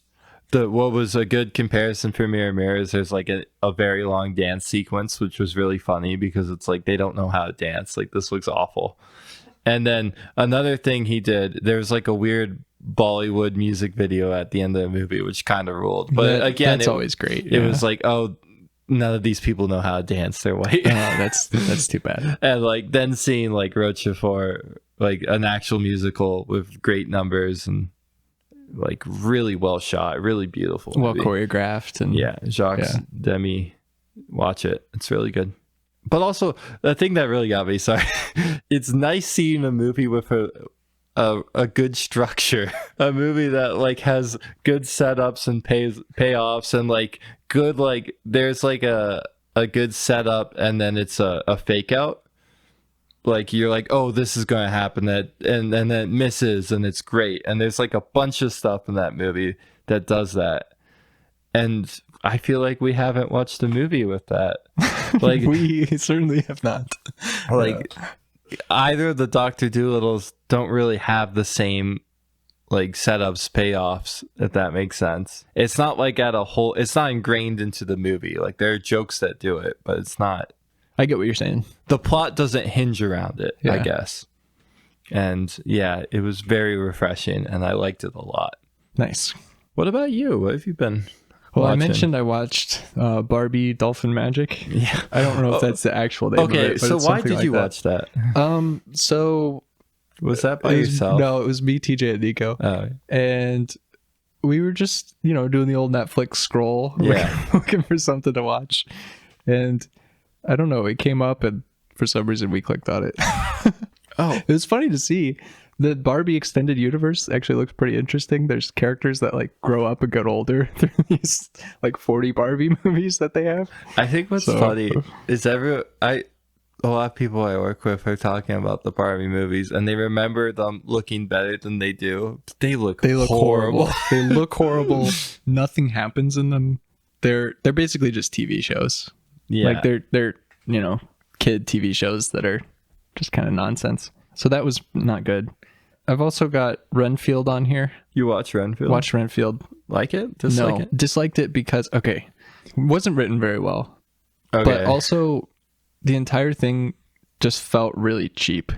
what was a good comparison for Mirror Mirror is there's like a very long dance sequence, which was really funny because it's like they don't know how to dance. Like, this looks awful. And then another thing he did, there's like a weird Bollywood music video at the end of the movie, which kind of ruled. But again, that's always great. It was like, oh, none of these people know how to dance. They're white. That's too bad. And like then seeing like Rochefort, like an actual musical with great numbers and like really well shot, really beautiful, well movie. Choreographed, and Jacques Demy, watch it. It's really good. But also the thing that really got me, sorry, it's nice seeing a movie with a good structure, a movie that like has good setups and payoffs and like good, like there's like a good setup and then it's a fake out. Like you're like, oh, this is going to happen, and then it misses and it's great. And there's like a bunch of stuff in that movie that does that. And I feel like we haven't watched a movie with that. Like we certainly have not. Like either of the Dr. Dolittles don't really have the same like setups, payoffs, if that makes sense. It's not like it's not ingrained into the movie. Like there are jokes that do it, but it's not. I get what you're saying. The plot doesn't hinge around it, I guess. And yeah, it was very refreshing and I liked it a lot. Nice. What about you? What have you been Well, watching? I mentioned I watched Barbie Dolphin Magic. Yeah. I don't know if that's the actual name of it. But so it's why something did like you that. watch that? So Was that by yourself? No, it was me, TJ, and Nico. Oh. And we were just, doing the old Netflix scroll, Yeah. looking for something to watch. And I don't know, it came up and for some reason we clicked on it. Oh. It was funny to see. The Barbie extended universe actually looks pretty interesting. There's characters that like grow up and get older through these like 40 Barbie movies that they have. I think what's funny is a lot of people I work with are talking about the Barbie movies and they remember them looking better than they do. They look horrible. They look horrible. Nothing happens in them. They're basically just TV shows. Yeah. Like they're kid TV shows that are just kind of nonsense. So that was not good. I've also got Renfield on here. You watch Renfield? Watched Renfield. Like it? Dislike it? Disliked it because it wasn't written very well. Okay. But also the entire thing just felt really cheap.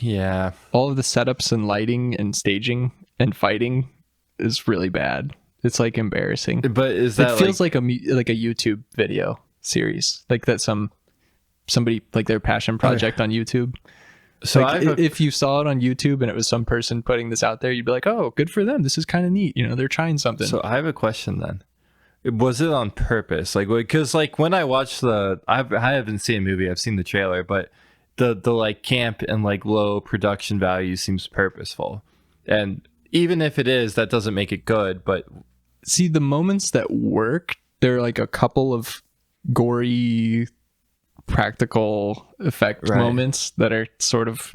Yeah. All of the setups and lighting and staging and fighting is really bad. It's like embarrassing. But is that it feels like a YouTube video series, like that somebody like their passion project on YouTube. So like if you saw it on YouTube and it was some person putting this out there, you'd be like, oh, good for them. This is kind of neat. They're trying something. So I have a question then. Was it on purpose? Like, because like when I watched I haven't seen a movie. I've seen the trailer, but the like camp and like low production value seems purposeful. And even if it is, that doesn't make it good. But see, the moments that work, they're like a couple of gory practical effect moments that are sort of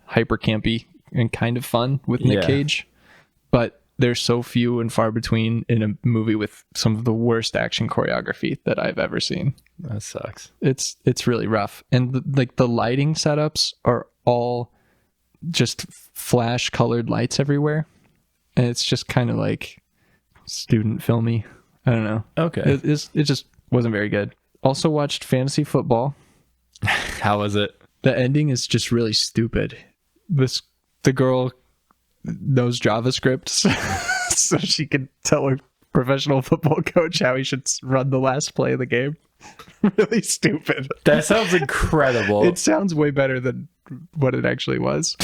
hyper campy and kind of fun with Nick Cage, but they're so few and far between in a movie with some of the worst action choreography that I've ever seen. That sucks. It's really rough, and the lighting setups are all just flash colored lights everywhere, and it's just kind of like student filmy. I don't know. Okay. It just wasn't very good. Also watched Fantasy Football. How was it? The ending is just really stupid. The girl knows JavaScript so she can tell her professional football coach how he should run the last play of the game. Really stupid. That sounds incredible. It sounds way better than what it actually was.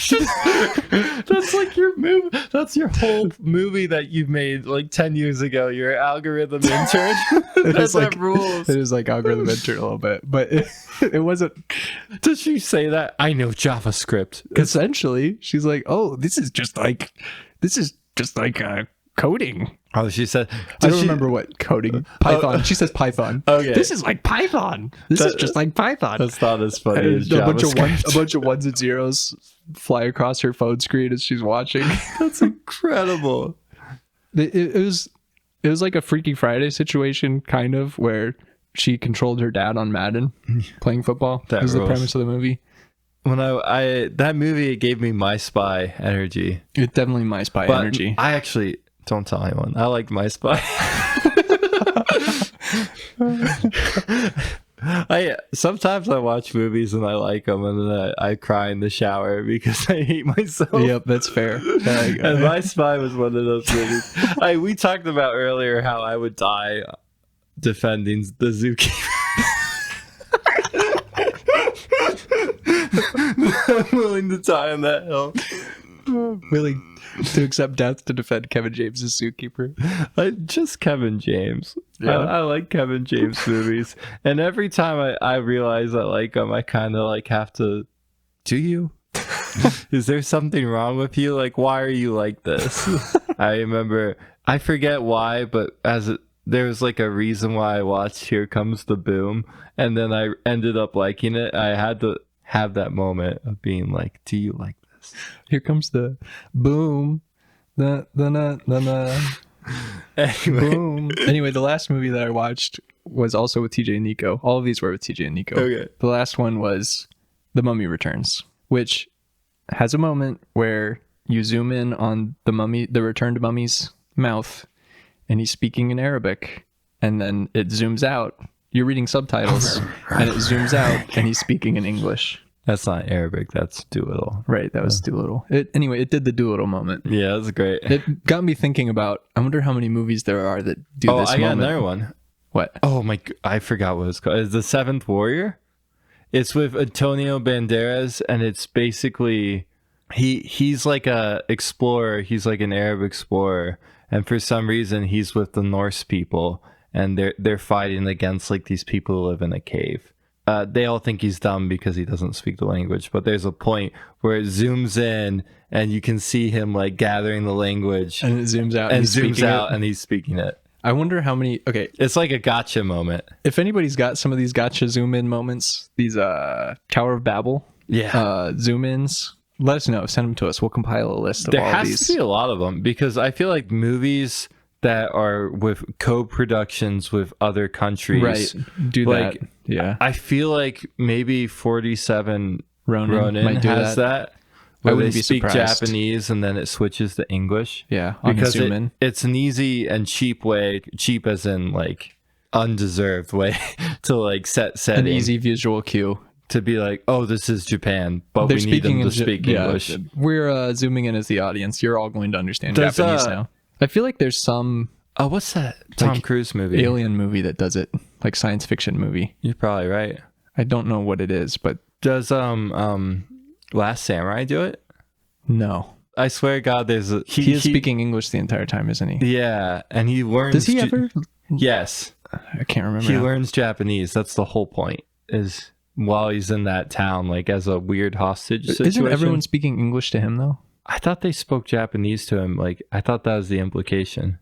That's like your movie. That's your whole movie that you've made like 10 years ago. Your algorithm intern. That's like rules. It is like algorithm intern a little bit, but it wasn't. Does she say that? I know JavaScript. Essentially, she's like, "Oh, this is just like coding." Oh, she said. I don't remember what coding. Python. She says Python. Okay. This is like Python. This is just like Python. That's not as funny as a JavaScript. bunch of ones and zeros fly across her phone screen as she's watching. That's incredible. It was like a Freaky Friday situation, kind of, where she controlled her dad on Madden playing football. That was the rules. premise of the movie. when I that movie, it gave me My Spy energy. It definitely My Spy But energy. I actually don't tell anyone. I liked My Spy. Sometimes I watch movies and I like them, and then I cry in the shower because I hate myself. Yep, that's fair. And My Spy was one of those movies. We talked about earlier how I would die defending the zookeeper. I'm willing to die on that hill. Willing to accept death to defend Kevin James' zookeeper. Just Kevin James. Yeah. I like Kevin James movies, and every time I realize I like them, I kind of like have to. Do you? Is there something wrong with you? Like, why are you like this? I remember, I forget why, but there was like a reason why I watched Here Comes the Boom, and then I ended up liking it. I had to have that moment of being like, do you like this? Here comes the boom. Anyway. Boom. Anyway, the last movie that I watched was also with TJ and Nico. All of these were with TJ and Nico. Okay. The last one was The Mummy Returns, which has a moment where you zoom in on the returned mummy's mouth, and he's speaking in Arabic, and then it zooms out. You're reading subtitles, and it zooms out, and he's speaking in English. That's not Arabic. That's Dolittle. Right, that was Dolittle. Anyway, it did the Dolittle moment. Yeah, that's great. It got me thinking about, I wonder how many movies there are that do this I got moment. another one. What? Oh my! I forgot what it's called. It's The Seventh Warrior. It's with Antonio Banderas, and it's basically he's like a explorer. He's like an Arab explorer, and for some reason he's with the Norse people, and they're fighting against like these people who live in a cave. They all think he's dumb because he doesn't speak the language, but there's a point where it zooms in and you can see him like gathering the language, And it zooms out. and he's zooms speaking out it. and he's speaking it. I wonder how many. Okay, It's like a gotcha moment. if anybody's got some of these gotcha zoom in moments, these Tower of Babel zoom ins, let us know. Send them to us. We'll compile a list of There all has these. to be a lot of them because I feel like movies that are with co-productions with other countries, Right. Do like, that. Yeah. I feel like maybe 47 Ronin might do has that. I Where wouldn't they be speak surprised. Japanese and then it switches to English. Yeah. On Because zoom in. it's an easy and cheap way, cheap as in like undeserved way to like set An setting easy visual cue. to be like, oh, this is Japan, but They're we need them speaking to speak English. We're zooming in as the audience. You're all going to understand Does, Japanese now. I feel like there's some Oh, what's that Tom Like, Cruise movie? alien movie that does it, like science fiction movie. You're probably right. I don't know what it is, but Does Last Samurai do it? no. I swear to God, there's a He is speaking English the entire time, isn't he? Yeah, and he learns. Does he ever? Yes, I can't remember. he now. learns Japanese. That's the whole point. Is while he's in that town, like as a weird hostage situation. Isn't everyone speaking English to him though? I thought they spoke Japanese to him. Like I thought that was the implication.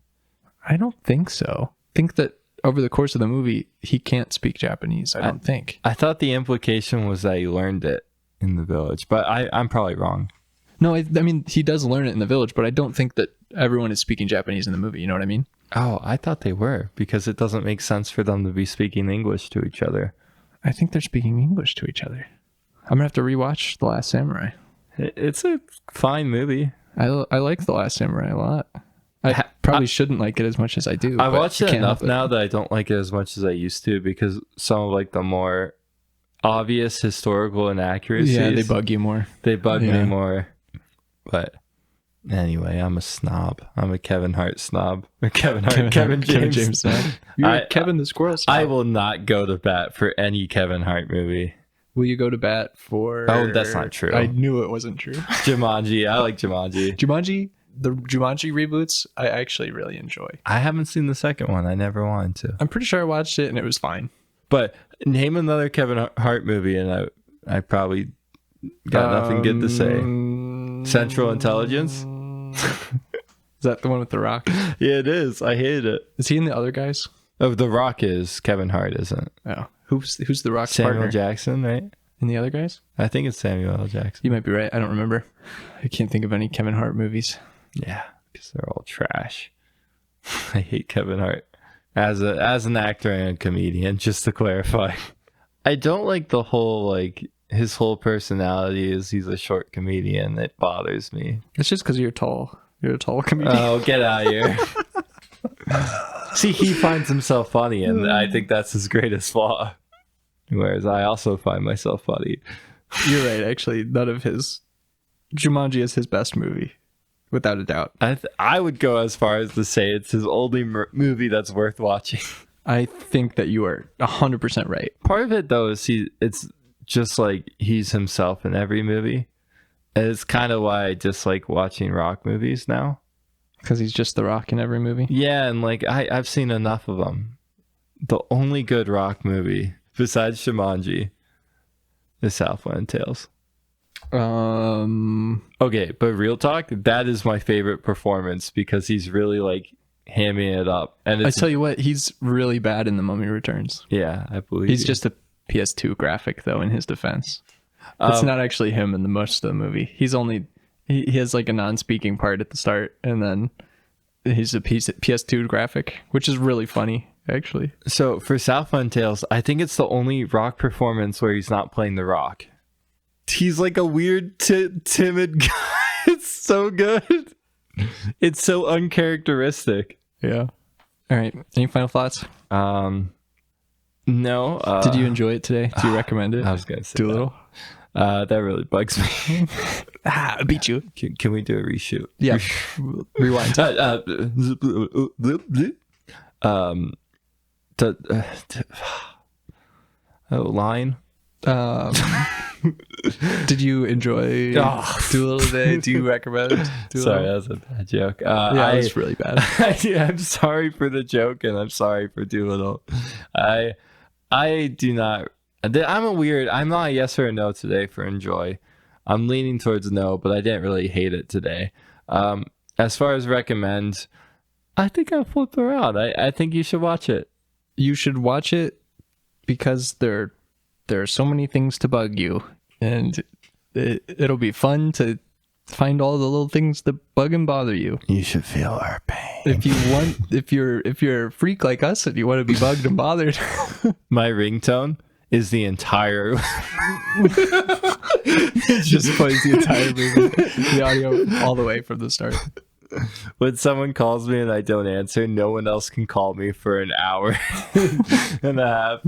I don't think so. I think that over the course of the movie, he can't speak Japanese. I don't think. I thought the implication was that he learned it in the village, but I'm probably wrong. No, I mean, he does learn it in the village, but I don't think that everyone is speaking Japanese in the movie. You know what I mean? Oh, I thought they were because it doesn't make sense for them to be speaking English to each other. I think they're speaking English to each other. I'm gonna have to rewatch The Last Samurai. It's a fine movie. I like The Last Samurai a lot. I probably shouldn't like it as much as I do. I but watched it can't enough help it. now that I don't like it as much as I used to because some of like the more obvious historical inaccuracies, Yeah, they bug you more. They bug me Yeah. more. But anyway, I'm a snob. I'm a Kevin Hart snob. Kevin James. snob. You're I- Kevin the Squirrel snob. I will not go to bat for any Kevin Hart movie. Will you go to bat for... Oh, that's not true. I knew it wasn't true. Jumanji. I like Jumanji. The Jumanji reboots, I actually really enjoy. I haven't seen the second one. I never wanted to. I'm pretty sure I watched it and it was fine. But name another Kevin Hart movie, and I probably got nothing good to say. Central Intelligence? Is that the one with The Rock? Yeah, it is. I hated it. Is he in The Other Guys? Oh, The Rock is. Kevin Hart isn't. Oh. Who's The Rock's Samuel partner? Jackson, right? In The Other Guys? I think it's Samuel L. Jackson. You might be right. I don't remember. I can't think of any Kevin Hart movies. Yeah, because they're all trash. I hate Kevin Hart as an actor and a comedian. Just to clarify, I don't like the whole like his whole personality is he's a short comedian. It bothers me. It's just because you're tall. You're a tall comedian. Oh, get out of here. See, he finds himself funny, and I think that's his greatest flaw. Whereas I also find myself funny. You're right. Actually, none of his Jumanji is his best movie, without a doubt. I would go as far as to say it's his only movie that's worth watching. I think that you are 100% right. Part of it, though, is it's just like he's himself in every movie. And it's kind of why I dislike watching rock movies now. Because he's just The Rock in every movie. Yeah, and like I've seen enough of them. The only good rock movie besides Jumanji is Southland Tales. Okay, but real talk, that is my favorite performance because he's really like hamming it up. And I tell you what, he's really bad in The Mummy Returns. Yeah, I believe He's you. just a PS2 graphic, though, in his defense. It's not actually him in the most of the movie. He's only he has like a non-speaking part at the start, and then he's a PS2 graphic, which is really funny, actually. So for Southland Tales, I think it's the only rock performance where he's not playing the rock. He's like a weird, timid guy. It's so good. It's so uncharacteristic. Yeah. All right. Any final thoughts? No. Did you enjoy it today? Do you recommend it? I was gonna say Dolittle. That really bugs me. I beat you. Can we do a reshoot? Yeah. Rewind. Line. Did you enjoy Dolittle today? Do you recommend Dolittle? Sorry, that was a bad joke. Yeah, it was really bad. I'm sorry for the joke, and I'm sorry for Dolittle. I do not. I'm not a yes or a no today for enjoy. I'm leaning towards no, but I didn't really hate it today. As far as recommend, I think I'll flip around. I think you should watch it. You should watch it because there are so many things to bug you, and it'll be fun to find all the little things that bug and bother you. You should feel our pain. If you're a freak like us and you want to be bugged and bothered, my ringtone is the entire. It just plays the entire movie, the audio all the way from the start. When someone calls me and I don't answer, no one else can call me for an hour and a half.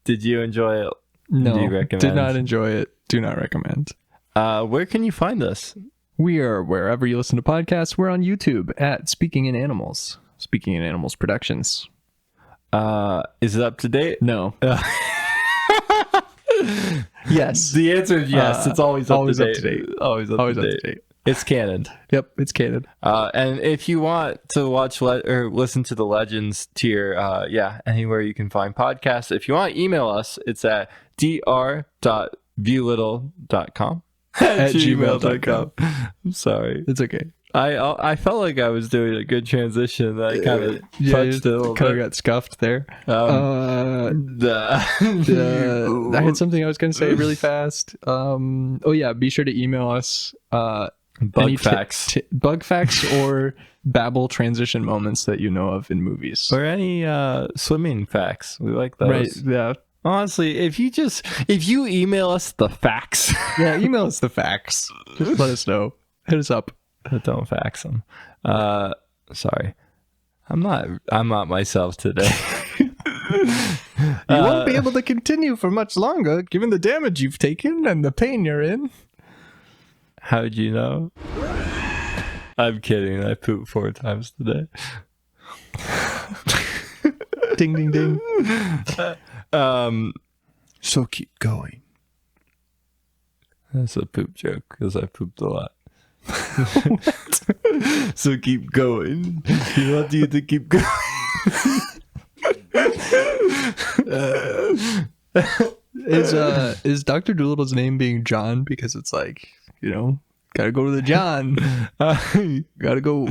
Did you enjoy it? No, do you recommend? Did not enjoy it. Do not recommend. Where can you find us? We are wherever you listen to podcasts. We're on YouTube at Speaking in Animals. Speaking in Animals Productions. Is it up to date? No. Yes. The answer is yes. It's always up to date. Always up to date. It's canon. Yep, it's canon. And if you want to watch or listen to the Legends tier, anywhere you can find podcasts. If you want to email us, it's at dr.viewlittle.com at gmail.com. I'm sorry. It's okay. I felt like I was doing a good transition. I kind of touched it a little kind of bit. got scuffed there. I I had something I was going to say really fast. Be sure to email us Bug facts. Bug facts or babble transition moments that you know of in movies. Or any swimming facts. We like those. Right, yeah. Honestly, if you email us the facts. Yeah, email us the facts. Just let us know. Hit us up. Don't fax them. Sorry. I'm not myself today. You won't be able to continue for much longer given the damage you've taken and the pain you're in. How'd you know? I'm kidding. I pooped 4 times today. Ding, ding, ding. So keep going. That's a poop joke because I pooped a lot. So keep going. You want you to keep going. Is Dr. Doolittle's name being John because it's like, gotta go to the John. Gotta go.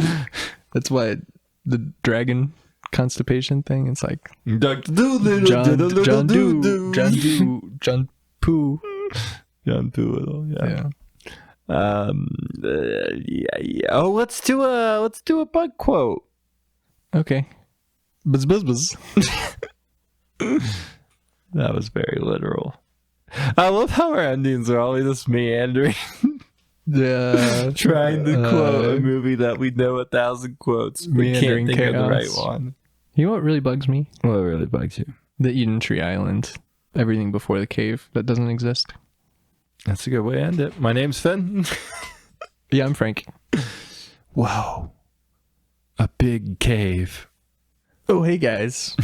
That's why the dragon constipation thing. It's like Dr. Doolittle, John Poo. John Doolittle. Yeah. Yeah. Oh, let's do a bug quote. Okay. Buzz buzz buzz. That was very literal. I love how our endings are always just meandering, trying to quote a movie that we know 1,000 quotes, but can't meandering think of the right chaos. one. You know what really bugs me? What really bugs you? The Eden Tree Island. Everything before the cave that doesn't exist. That's a good way to end it. My name's Finn. Yeah, I'm Frank. Wow. A big cave. Oh, hey guys.